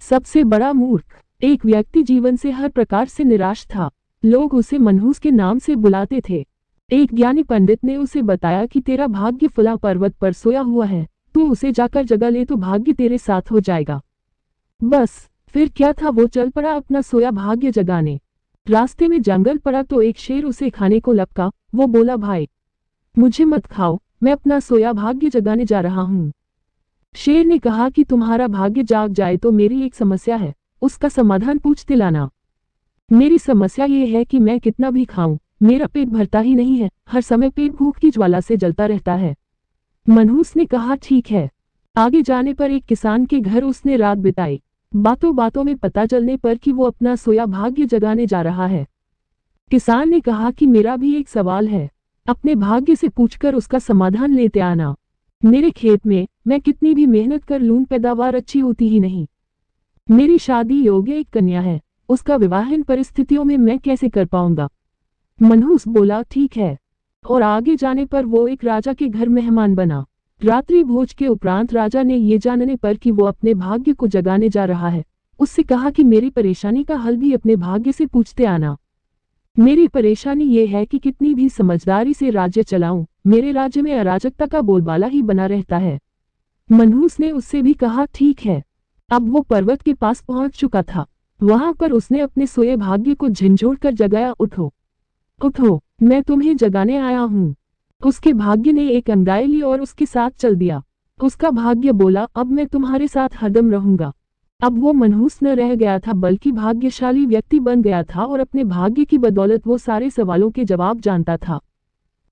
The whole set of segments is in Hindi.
सबसे बड़ा मूर्ख। एक व्यक्ति जीवन से हर प्रकार से निराश था। लोग उसे मनहूस के नाम से बुलाते थे। एक ज्ञानी पंडित ने उसे बताया कि तेरा भाग्य फला पर्वत पर सोया हुआ है, तू उसे जाकर जगा ले तो भाग्य तेरे साथ हो जाएगा। बस फिर क्या था, वो चल पड़ा अपना सोया भाग्य जगाने। रास्ते में जंगल पड़ा तो एक शेर उसे खाने को लपका। वो बोला, भाई मुझे मत खाओ, मैं अपना सोया भाग्य जगाने जा रहा हूँ। शेर ने कहा कि तुम्हारा भाग्य जाग जाए तो मेरी एक समस्या है, उसका समाधान पूछते लाना। मेरी समस्या ये है कि मैं कितना भी खाऊं, मेरा पेट भरता ही नहीं है, हर समय पेट भूख की ज्वाला से जलता रहता है। मनहूस ने कहा, ठीक है। आगे जाने पर एक किसान के घर उसने रात बिताई। बातों बातों में पता चलने पर कि वो अपना सोया भाग्य जगाने जा रहा है। किसान ने कहा कि मेरा भी एक सवाल है, अपने भाग्य से पूछकर उसका समाधान लेते आना। मेरे खेत में मैं कितनी भी मेहनत कर लूं, पैदावार अच्छी होती ही नहीं। मेरी शादी योग्य एक कन्या है, उसका विवाह इन परिस्थितियों में मैं कैसे कर पाऊंगा। मनहूस बोला, ठीक है। और आगे जाने पर वो एक राजा के घर मेहमान बना। रात्रि भोज के उपरांत राजा ने ये जानने पर कि वो अपने भाग्य को जगाने जा रहा है, उससे कहा कि मेरी परेशानी का हल भी अपने भाग्य से पूछते आना। मेरी परेशानी ये है कि कितनी भी समझदारी से राज्य चलाऊं, मेरे राज्य में अराजकता का बोलबाला ही बना रहता है। मनहूस ने उससे भी कहा, ठीक है। अब वो पर्वत के पास पहुंच चुका था। वहां पर उसने अपने सोए भाग्य को झंझोड़ कर जगाया, उठो उठो, मैं तुम्हें जगाने आया हूँ। उसके भाग्य ने एक अंगड़ाई ली और उसके साथ चल दिया। उसका भाग्य बोला, अब मैं तुम्हारे साथ हरदम रहूंगा। अब वो मनहूस न रह गया था बल्कि भाग्यशाली व्यक्ति बन गया था और अपने भाग्य की बदौलत वो सारे सवालों के जवाब जानता था।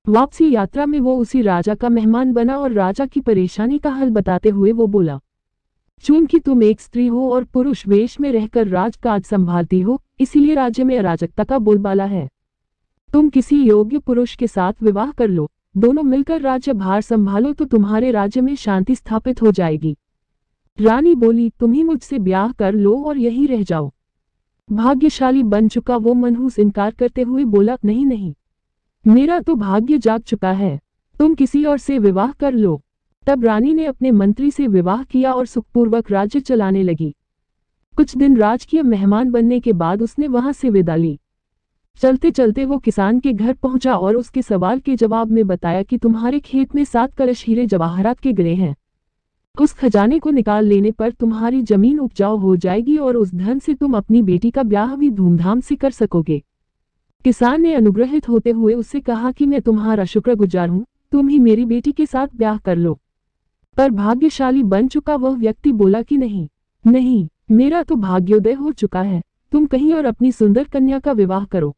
वापसी यात्रा में वो उसी राजा का मेहमान बना और राजा की परेशानी का हल बताते हुए वो बोला, चूंकि तुम एक स्त्री हो और पुरुष वेश में रहकर राजकाज संभालती हो, इसीलिए राज्य में अराजकता का बोलबाला है। तुम किसी योग्य पुरुष के साथ विवाह कर लो, दोनों मिलकर राज्य भार संभालो तो तुम्हारे राज्य में शांति स्थापित हो जाएगी। रानी बोली, तुम ही मुझसे ब्याह कर लो और यहीं रह जाओ। भाग्यशाली बन चुका वो मनहूस इनकार करते हुए बोला, नहीं नहीं, मेरा तो भाग्य जाग चुका है, तुम किसी और से विवाह कर लो। तब रानी ने अपने मंत्री से विवाह किया और सुखपूर्वक राज्य चलाने लगी। कुछ दिन राजकीय मेहमान बनने के बाद उसने वहां से विदा ली। चलते चलते वो किसान के घर पहुंचा और उसके सवाल के जवाब में बताया कि तुम्हारे खेत में 7 कलश हीरे जवाहरात के गिरे हैं। उस खजाने को निकाल लेने पर तुम्हारी जमीन उपजाऊ हो जाएगी और उस धन से तुम अपनी बेटी का ब्याह भी धूमधाम से कर सकोगे। किसान ने अनुग्रहित होते हुए उससे कहा कि मैं तुम्हारा शुक्रगुजार हूँ, तुम ही मेरी बेटी के साथ ब्याह कर लो। पर भाग्यशाली बन चुका वह व्यक्ति बोला कि नहीं नहीं, मेरा तो भाग्योदय हो चुका है, तुम कहीं और अपनी सुंदर कन्या का विवाह करो।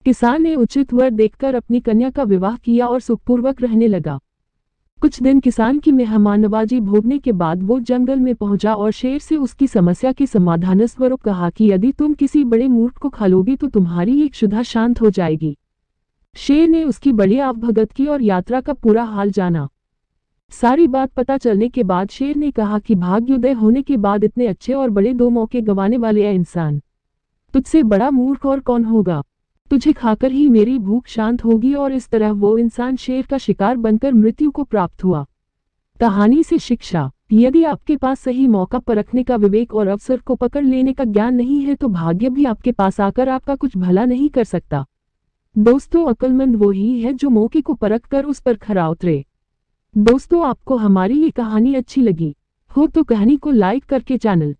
किसान ने उचित वर देखकर अपनी कन्या का विवाह किया और सुखपूर्वक रहने लगा। कुछ दिन किसान की मेहमाननवाजी भोगने के बाद वो जंगल में पहुंचा और शेर से उसकी समस्या के समाधान स्वरूप कहा कि यदि तुम किसी बड़े मूर्ख को खा लोगी तो तुम्हारी एक क्षुधा शांत हो जाएगी। शेर ने उसकी बड़ी आवभगत की और यात्रा का पूरा हाल जाना। सारी बात पता चलने के बाद शेर ने कहा कि भाग्योदय होने के बाद इतने अच्छे और बड़े 2 मौके गंवाने वाले है इंसान, तुझसे बड़ा मूर्ख और कौन होगा। तुझे खाकर ही मेरी भूख शांत होगी। और इस तरह वो इंसान शेर का शिकार बनकर मृत्यु को प्राप्त हुआ। कहानी से शिक्षा, यदि आपके पास सही मौका परखने का विवेक और अवसर को पकड़ लेने का ज्ञान नहीं है तो भाग्य भी आपके पास आकर आपका कुछ भला नहीं कर सकता। दोस्तों, अक्लमंद वो ही है जो मौके को परख कर उस पर खरा उतरे। दोस्तों, आपको हमारी ये कहानी अच्छी लगी हो तो कहानी को लाइक करके चैनल